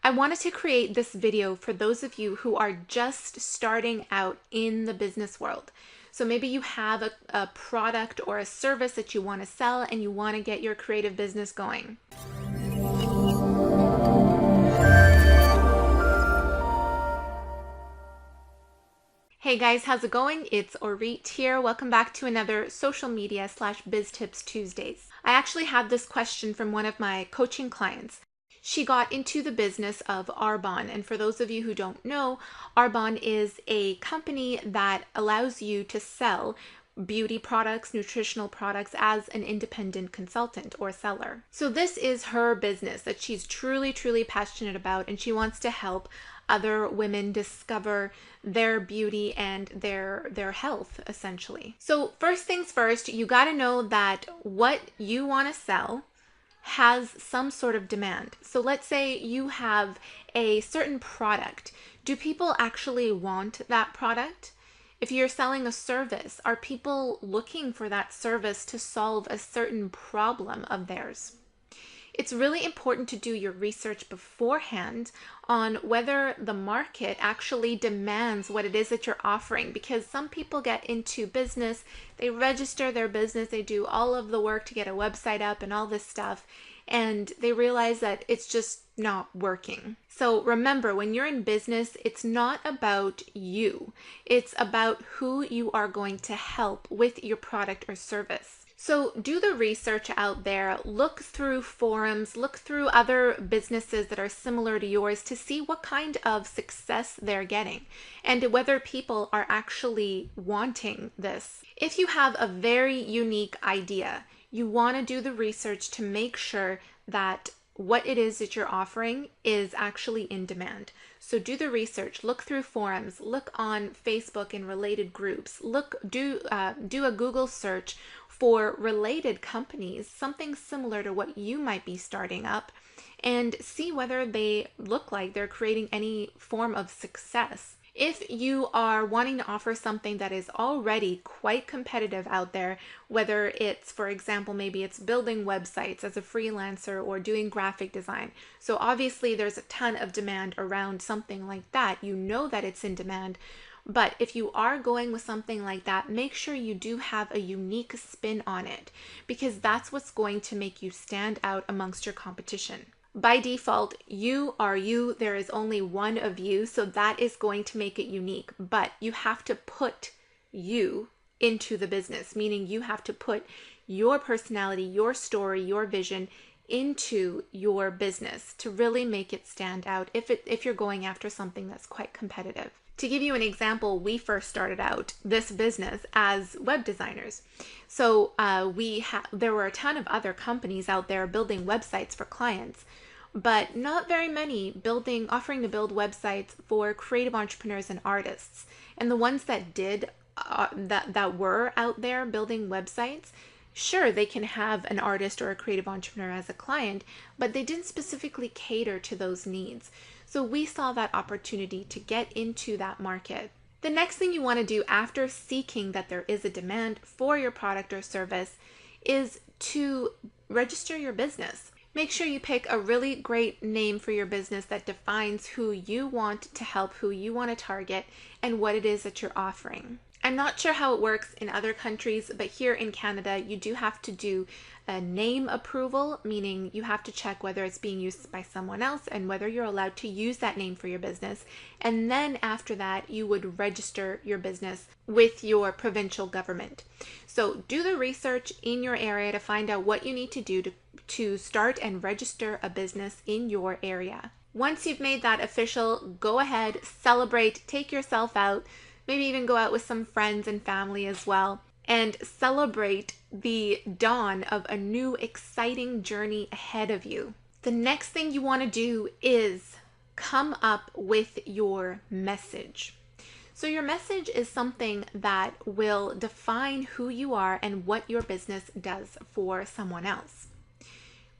I wanted to create this video for those of you who are just starting out in the business world. So maybe you have a product or a service that you want to sell and you want to get your creative business going. Hey guys, how's it going? It's Orit here. Welcome back to another social media / biz tips Tuesdays. I actually had this question from one of my coaching clients. She got into the business of Arbonne, and for those of you who don't know, Arbonne is a company that allows you to sell beauty products, nutritional products as an independent consultant or seller. So this is her business that she's truly passionate about, and she wants to help other women discover their beauty and their health, essentially. So first things first, you got to know that what you want to sell has some sort of demand. So let's say you have a certain product. Do people actually want that product? If you're selling a service, are people looking for that service to solve a certain problem of theirs? It's really important to do your research beforehand on whether the market actually demands what it is that you're offering, because some people get into business, they register their business, they do all of the work to get a website up and all this stuff, and they realize that it's just not working. So remember, when you're in business, it's not about you. It's about who you are going to help with your product or service. So do the research out there, look through forums, look through other businesses that are similar to yours to see what kind of success they're getting and whether people are actually wanting this. If you have a very unique idea, you want to do the research to make sure that what it is that you're offering is actually in demand. So do the research, look through forums, look on Facebook and related groups, do a Google search for related companies, something similar to what you might be starting up, and see whether they look like they're creating any form of success. If you are wanting to offer something that is already quite competitive out there, whether it's, for example, maybe it's building websites as a freelancer or doing graphic design. So obviously there's a ton of demand around something like that. You know that it's in demand. But if you are going with something like that, make sure you do have a unique spin on it, because that's what's going to make you stand out amongst your competition. By default, you are you. There is only one of you, so that is going to make it unique. But you have to put you into the business, meaning you have to put your personality, your story, your vision into your business to really make it stand out if you're going after something that's quite competitive. To give you an example, we first started out this business as web designers. So there were a ton of other companies out there building websites for clients, but not very many offering to build websites for creative entrepreneurs and artists. And the ones that did, that were out there building websites, sure, they can have an artist or a creative entrepreneur as a client, but they didn't specifically cater to those needs. So we saw that opportunity to get into that market. The next thing you want to do after seeking that there is a demand for your product or service is to register your business. Make sure you pick a really great name for your business that defines who you want to help, who you want to target, and what it is that you're offering. I'm not sure how it works in other countries, but here in Canada, you do have to do a name approval, meaning you have to check whether it's being used by someone else and whether you're allowed to use that name for your business. And then after that, you would register your business with your provincial government. So do the research in your area to find out what you need to do to start and register a business in your area. Once you've made that official, go ahead, celebrate, take yourself out, maybe even go out with some friends and family as well, and celebrate the dawn of a new exciting journey ahead of you. The next thing you want to do is come up with your message. So your message is something that will define who you are and what your business does for someone else.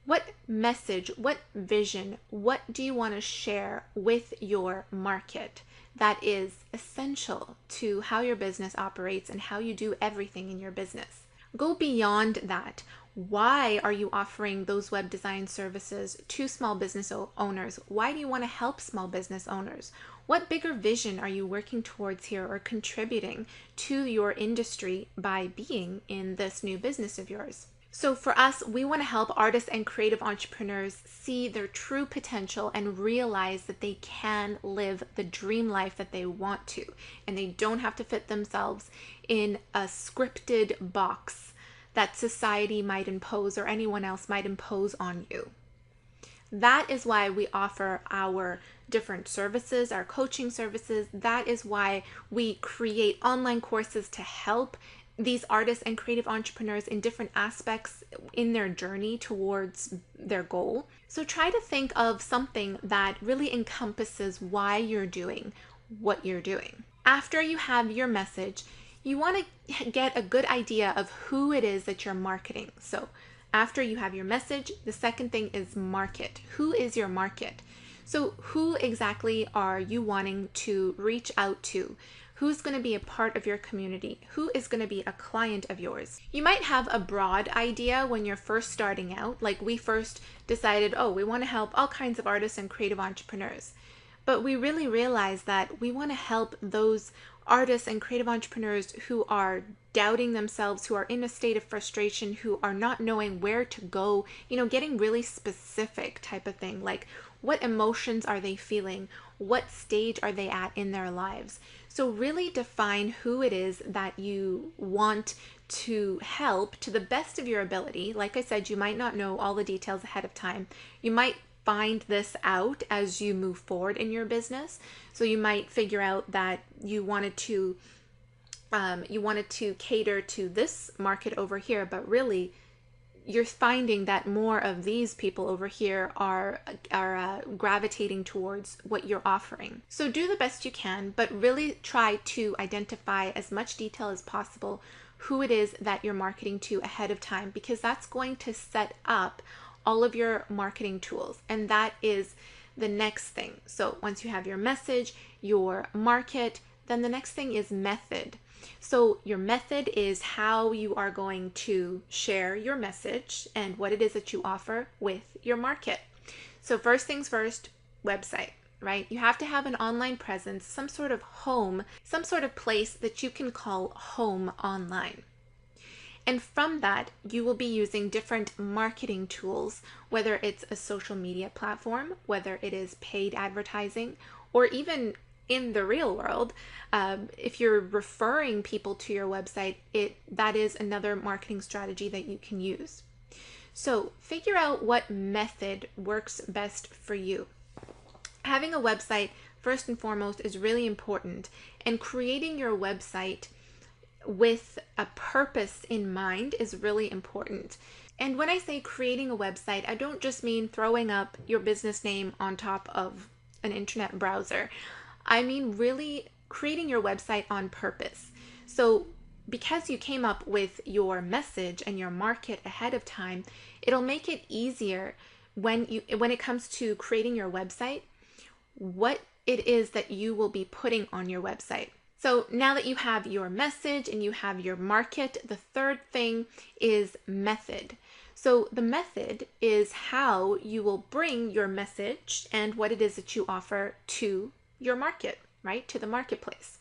What message, what vision, what do you want to share with your market that is essential to how your business operates and how you do everything in your business? Go beyond that. Why are you offering those web design services to small business owners? Why do you want to help small business owners? What bigger vision are you working towards here or contributing to your industry by being in this new business of yours? So for us, we want to help artists and creative entrepreneurs see their true potential and realize that they can live the dream life that they want to, and they don't have to fit themselves in a scripted box that society might impose or anyone else might impose on you. That is why we offer our different services, our coaching services. That is why we create online courses to help these artists and creative entrepreneurs in different aspects in their journey towards their goal. So try to think of something that really encompasses why you're doing what you're doing. After you have your message, you want to get a good idea of who it is that you're marketing. So after you have your message, the second thing is market. Who is your market? So who exactly are you wanting to reach out to? Who's going to be a part of your community? Who is going to be a client of yours? You might have a broad idea when you're first starting out. Like we first decided, oh, we want to help all kinds of artists and creative entrepreneurs. But we really realized that we want to help those artists and creative entrepreneurs who are doubting themselves, who are in a state of frustration, who are not knowing where to go, getting really specific type of thing. Like what emotions are they feeling? What stage are they at in their lives? So really define who it is that you want to help to the best of your ability. Like I said, you might not know all the details ahead of time. You might find this out as you move forward in your business. So you might figure out that you wanted to cater to this market over here, but really you're finding that more of these people over here are gravitating towards what you're offering. So do the best you can, but really try to identify as much detail as possible who it is that you're marketing to ahead of time, because that's going to set up all of your marketing tools. And that is the next thing. So once you have your message, your market, then the next thing is method. So your method is how you are going to share your message and what it is that you offer with your market. So first things first, website, right? You have to have an online presence, some sort of home, some sort of place that you can call home online. And from that, you will be using different marketing tools, whether it's a social media platform, whether it is paid advertising, or even in the real world, if you're referring people to your website, that is another marketing strategy that you can use. So figure out what method works best for you. Having a website, first and foremost, is really important, and creating your website with a purpose in mind is really important. And when I say creating a website, I don't just mean throwing up your business name on top of an internet browser. I mean really creating your website on purpose. So because you came up with your message and your market ahead of time, it'll make it easier when it comes to creating your website, what it is that you will be putting on your website. So now that you have your message and you have your market, the third thing is method. So the method is how you will bring your message and what it is that you offer to your market, right? To the marketplace.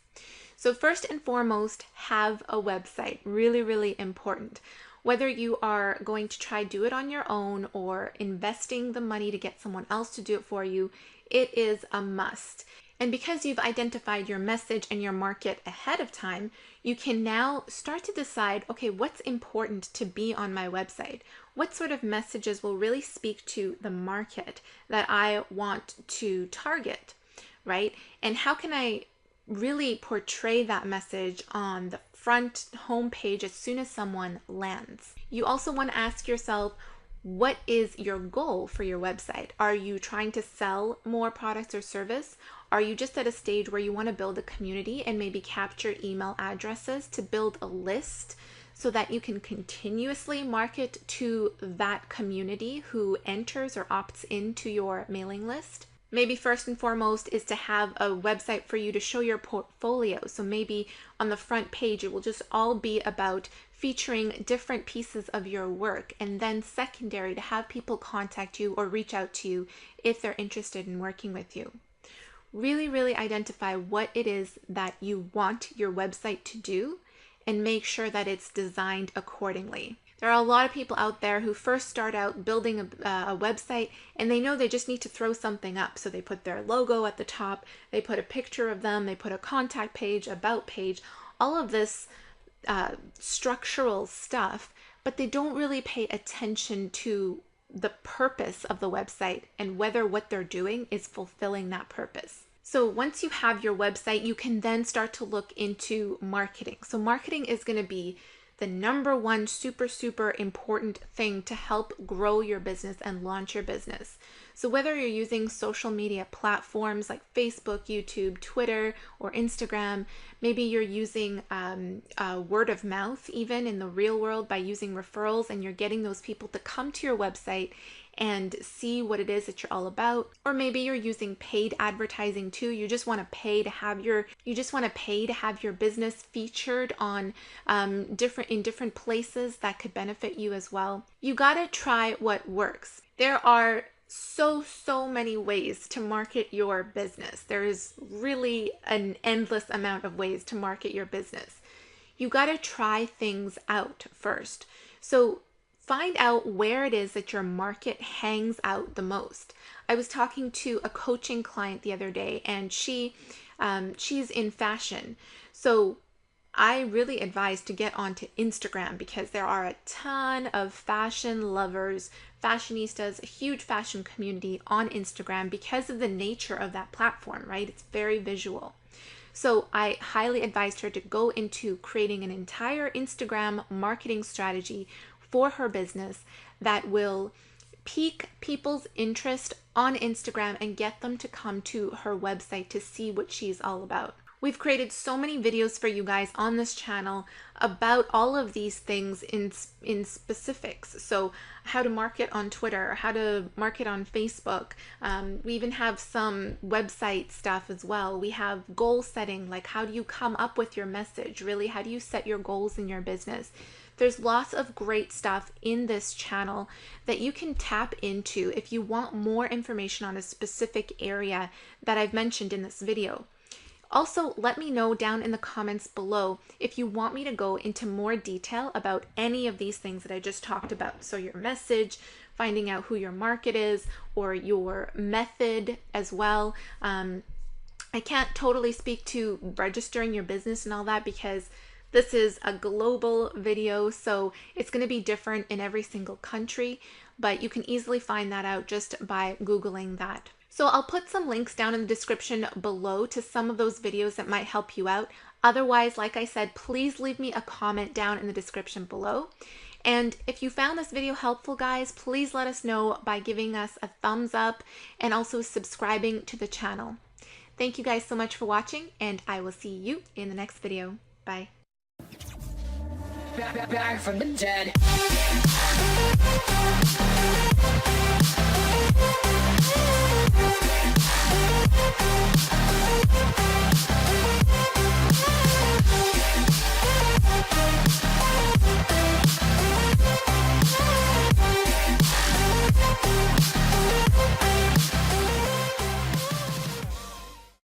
So first and foremost, have a website. Really, really important. Whether you are going to try do it on your own or investing the money to get someone else to do it for you, it is a must. And because you've identified your message and your market ahead of time, you can now start to decide, okay, what's important to be on my website? What sort of messages will really speak to the market that I want to target, right? And how can I really portray that message on the front homepage as soon as someone lands? You also want to ask yourself, what is your goal for your website? Are you trying to sell more products or service? Are you just at a stage where you want to build a community and maybe capture email addresses to build a list so that you can continuously market to that community who enters or opts into your mailing list? Maybe first and foremost is to have a website for you to show your portfolio. So maybe on the front page, it will just all be about featuring different pieces of your work. And then secondary, to have people contact you or reach out to you if they're interested in working with you. Really, really identify what it is that you want your website to do and make sure that it's designed accordingly. There are a lot of people out there who first start out building a website and they know they just need to throw something up. So they put their logo at the top, they put a picture of them, they put a contact page, about page, all of this structural stuff, but they don't really pay attention to the purpose of the website and whether what they're doing is fulfilling that purpose. So once you have your website, you can then start to look into marketing. So marketing is going to be the number one super important thing to help grow your business and launch your business. So whether you're using social media platforms like Facebook, YouTube, Twitter, or Instagram, maybe you're using word of mouth even in the real world by using referrals, and you're getting those people to come to your website and see what it is that you're all about. Or maybe you're using paid advertising too. You just want to pay to have your business featured on different places that could benefit you as well. You got to try what works. There are so many ways to market your business. There's really an endless amount of ways to market your business. You got to try things out first. So find out where it is that your market hangs out the most. I was talking to a coaching client the other day, and she's in fashion. So I really advise to get onto Instagram because there are a ton of fashion lovers, fashionistas, a huge fashion community on Instagram because of the nature of that platform, right? It's very visual. So I highly advised her to go into creating an entire Instagram marketing strategy for her business that will pique people's interest on Instagram and get them to come to her website to see what she's all about. We've created so many videos for you guys on this channel about all of these things in specifics. So how to market on Twitter, how to market on Facebook. We even have some website stuff as well. We have goal setting, like how do you come up with your message? Really, how do you set your goals in your business? There's lots of great stuff in this channel that you can tap into if you want more information on a specific area that I've mentioned in this video. Also, let me know down in the comments below if you want me to go into more detail about any of these things that I just talked about. So your message, finding out who your market is, or your method as well. I can't totally speak to registering your business and all that because this is a global video, so it's going to be different in every single country, but you can easily find that out just by Googling that. So I'll put some links down in the description below to some of those videos that might help you out. Otherwise, like I said, please leave me a comment down in the description below. And if you found this video helpful, guys, please let us know by giving us a thumbs up and also subscribing to the channel. Thank you guys so much for watching, and I will see you in the next video. Bye. Back from the dead.